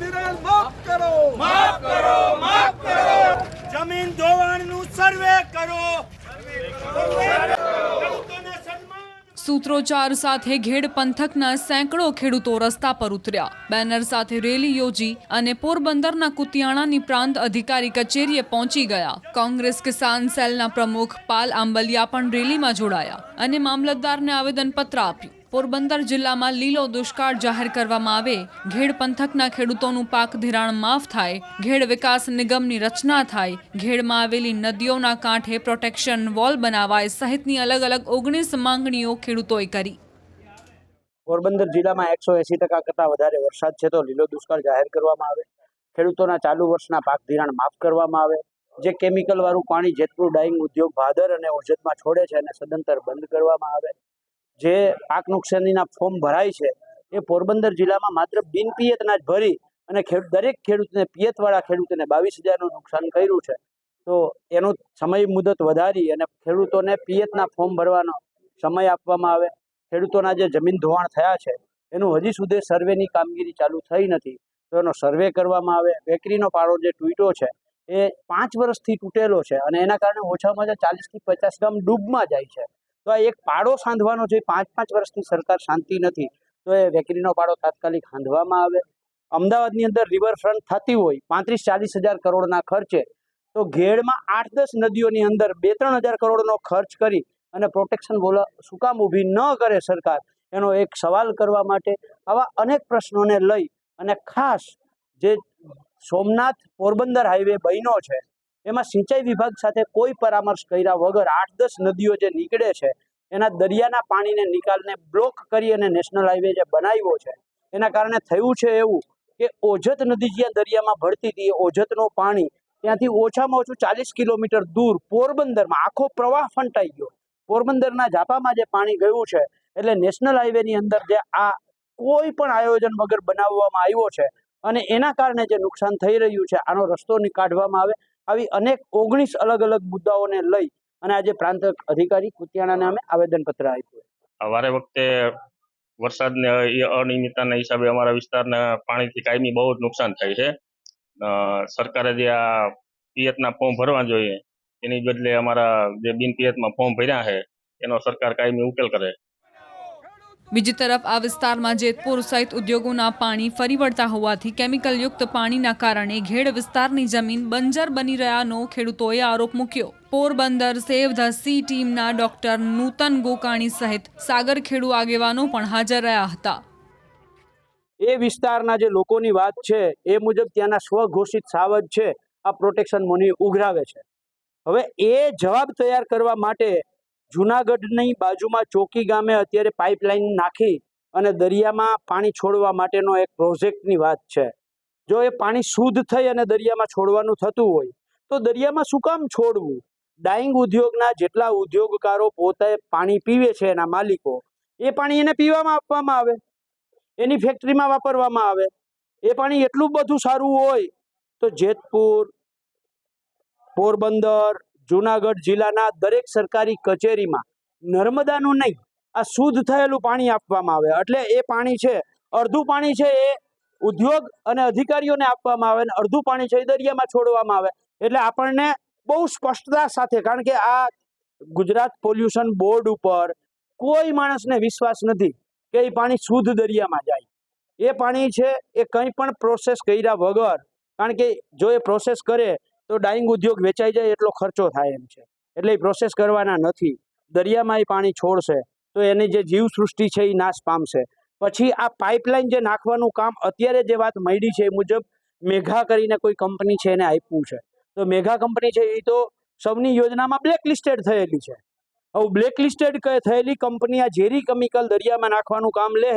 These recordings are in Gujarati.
ધિરાણ માફ કરો, માફ કરો, માફ કરો. જમીન ધોવાણનું સર્વે કરો. ખેડૂતોને સન્માન. સૂત્રોચ્ચાર સાથે ઘેડ પંથકના સેંકડો ખેડૂતો રસ્તા પર ઉતર્યા. બેનર સાથે રેલી યોજી અને પોરબંદરના કુતિયાણાની પ્રાંત અધિકારી કચેરીએ પહોંચી ગયા. કોંગ્રેસ કિસાન સેલના પ્રમુખ પાલ આંબલિયા પણ રેલીમાં જોડાયા અને મામલતદારને આવેદનપત્ર આપ્યું. પોરબંદર જિલ્લામાં લીલો દુષ્કાળ જાહેર કરવામાં આવે, ઘેડ પંથકના ખેડૂતોનું પાક ધિરાણ માફ થાય, ઘેડ વિકાસ નિગમની રચના થાય, ઘેડમાં આવેલી નદીઓના કાંઠે પ્રોટેક્શન વોલ બનાવાય સહિતની અલગ અલગ 19 માંગણીઓ ખેડૂતોએ કરી. પોરબંદર જિલ્લામાં 180% કરતાં વધારે વરસાદ છે તો લીલો દુષ્કાળ જાહેર કરવામાં આવે, ખેડૂતોના ચાલુ વર્ષના પાક ધિરાણ માફ કરવામાં આવે, જે કેમિકલ વાળું પાણી જેતપુર ડાઇંગ ઉદ્યોગ ભાદર અને ઓજતમાં છોડે છે અને સદંતર બંધ કરવામાં આવે, જે પાક નુકસાનીના ફોર્મ ભરાય છે એ પોરબંદર જિલ્લામાં માત્ર બિન પિયતના જ ભરી અને દરેક ખેડૂતને પિયતવાળા ખેડૂતને 22,000નું નુકસાન કર્યું છે. તો એનો સમય મુદત વધારી અને ખેડૂતોને પિયતના ફોર્મ ભરવાનો સમય આપવામાં આવે. ખેડૂતોના જે જમીન ધોવાણ થયા છે એનું હજી સુધી સર્વેની કામગીરી ચાલુ થઈ નથી, તો એનો સર્વે કરવામાં આવે. વેકરીનો પાળો જે તૂટ્યો છે એ 5 વર્ષથી તૂટેલો છે અને એના કારણે ઓછામાં ઓછા 40 થી 50 ગામ ડૂબમાં જાય છે. તો આ એક પાડો સાંધવાનો છે, 5 વર્ષથી સરકાર શાંતિ નથી, તો એ વેકરીનો પાડો તાત્કાલિક સાંધવામાં આવે. અમદાવાદની અંદર રિવરફ્રન્ટ થતી હોય 35-40 હજાર કરોડના ખર્ચે, તો ઘેડમાં 8-10 નદીઓની અંદર 2-3 હજાર કરોડનો ખર્ચ કરી અને પ્રોટેક્શન વોલ શું કામ ઊભી ન કરે સરકાર, એનો એક સવાલ કરવા માટે આવા અનેક પ્રશ્નોને લઈ અને ખાસ જે સોમનાથ પોરબંદર હાઈવે બન્યો છે એમાં સિંચાઈ વિભાગ સાથે કોઈ પરામર્શ કર્યા વગર 8-10 નદીઓ જે નીકળે છે એના દરિયાના પાણીને નિકાલને બ્લોક કરી અને નેશનલ હાઈવે જે બનાવ્યો છે એના કારણે થયું છે એવું કે ઓજત નદી જ્યાં દરિયામાં ભળતી હતી એ ઓજતનું પાણી ત્યાંથી ઓછામાં ઓછું 40 કિલોમીટર દૂર પોરબંદરમાં આખો પ્રવાહ ફંટાઈ ગયો. પોરબંદરના ઝાપામાં જે પાણી ગયું છે એટલે નેશનલ હાઈવેની અંદર જે આ કોઈ પણ આયોજન વગર બનાવવામાં આવ્યો છે અને એના કારણે જે નુકસાન થઈ રહ્યું છે આનો રસ્તો કાઢવામાં આવે. આવી અનેક 19 અલગ અલગ મુદ્દાઓને લઈ અને આજે પ્રાંત અધિકારી કુતિયાણાને અમે આવેદનપત્ર આપ્યું. વારે વખતે વરસાદને અનિયમિતતાના હિસાબે અમારા વિસ્તારના પાણીથી કાયમી બહુ જ નુકસાન થાય છે. સરકારે જે આ પિયતના ફોર્મ ભરવા જોઈએ એની બદલે અમારા જે બિન પિયતમાં ફોર્મ ભર્યા છે એનો સરકાર કાયમી ઉકેલ કરે. બીજી તરફ આ વિસ્તારમાં જેતપુર સહિત ઉદ્યોગોના પાણી ફરી વળતા હોવાથી કેમિકલયુક્ત પાણીના કારણે ઘેડ વિસ્તારની જમીન બંજર બની રહ્યાનો ખેડૂતોએ આરોપ મૂક્યો. પોરબંદર સેવ ધ સી ટીમના ડોક્ટર નૂતન ગોકાણી સહિત સાગરખેડુ આગેવાનો પણ હાજર રહ્યા હતા. એ વિસ્તારના જે લોકોની વાત છે એ મુજબ ત્યાંના સ્વઘોષિત સાવજ છે આ પ્રોટેક્શન મોની ઉઘરાવે છે. હવે એ જવાબ તૈયાર કરવા માટે જુનાગઢની બાજુમાં ચોકી ગામે અત્યારે પાઇપલાઇન નાખી અને દરિયામાં પાણી છોડવા માટેનો એક પ્રોજેક્ટની વાત છે. જો એ પાણી શુદ્ધ થઈ અને દરિયામાં છોડવાનું થતું હોય તો દરિયામાં શું કામ છોડવું? ડાઇંગ ઉદ્યોગના જેટલા ઉદ્યોગકારો પોતે પાણી પીવે છે એના માલિકો, એ પાણી એને પીવામાં આપવામાં આવે, એની ફેક્ટરીમાં વાપરવામાં આવે. એ પાણી એટલું બધું સારું હોય તો જેતપુર, પોરબંદર, જુનાગઢ જિલ્લાના દરેક સરકારી કચેરીમાં નર્મદાનું નહીં આ શુદ્ધ થયેલું પાણી આપવામાં આવે. એટલે એ પાણી છે, અડધું પાણી છે એ ઉદ્યોગ અને અધિકારીઓને આપવામાં આવે અને અડધું પાણી છે એ દરિયામાં છોડવામાં આવે. એટલે આપણને બહુ સ્પષ્ટતા સાથે, કારણ કે આ ગુજરાત પોલ્યુશન બોર્ડ ઉપર કોઈ માણસને વિશ્વાસ નથી કે એ પાણી શુદ્ધ દરિયામાં જાય. એ પાણી છે એ કંઈ પણ પ્રોસેસ કર્યા વગર, કારણ કે જો એ પ્રોસેસ કરે તો ડાઇંગ ઉદ્યોગ વેચાઈ જાય એટલો ખર્ચો થાય એમ છે, એટલે એ પ્રોસેસ કરવાના નથી. દરિયામાં એ પાણી છોડશે તો એની જે જીવસૃષ્ટિ છે એ નાશ પામશે. પછી આ પાઇપલાઇન જે નાખવાનું કામ અત્યારે જે વાત મળી છે એ મુજબ મેઘા કરીને કોઈ કંપની છે એને આપ્યું છે. તો મેઘા કંપની છે એ તો સૌની યોજનામાં બ્લેકલિસ્ટેડ થયેલી છે. હવે બ્લેકલિસ્ટેડ થયેલી કંપની આ ઝેરી કેમિકલ દરિયામાં નાખવાનું કામ લે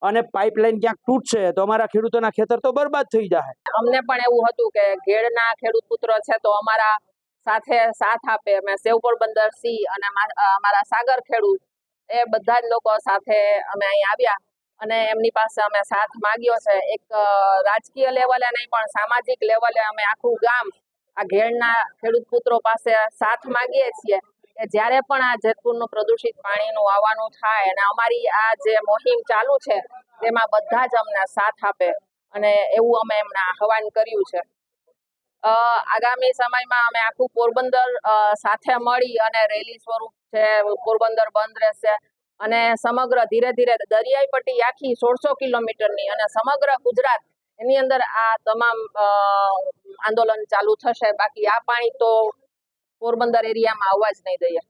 અને પાઇપલાઇન ક્યાંક તૂટશે તો અમારા ખેડૂતોના ખેતર તો બરબાદ થઈ જાય. અમને પણ એવું હતું કે ઘેડના ખેડૂત પુત્રો છે તો અમારા સાથે સાથ આપે. અમે સેવ પોરબંદર સી અને અમારા સાગર ખેડૂત એ બધા જ લોકો સાથે અમે અહીં આવ્યા અને એમની પાસે અમે સાથ માંગ્યો છે. એક રાજકીય લેવલે નહીં પણ સામાજિક લેવલે અમે આખું ગામ આ ઘેડના ખેડૂત પુત્રો પાસે સાથ માંગીએ છીએ કે જ્યારે પણ આ જેતપુરનું પ્રદૂષિત પાણીનું આવવાનું થાય અને અમારી આ જે મોહિમ ચાલુ છે તેમાં બધા જ અમને સાથ આપે. અને એવું અમે એમને આહવાન કર્યું છે. આગામી સમયમાં અમે આખું પોરબંદર સાથે મળી અને રેલી સ્વરૂપ છે પોરબંદર બંધ રહેશે અને સમગ્ર ધીરે ધીરે દરિયાઈ પટ્ટી આખી 1600 કિલોમીટરની અને સમગ્ર ગુજરાત એની અંદર આ તમામ આંદોલન ચાલુ થશે. બાકી આ પાણી તો પોરબંદર એરિયામાં આવવા જ નહીં દઈએ.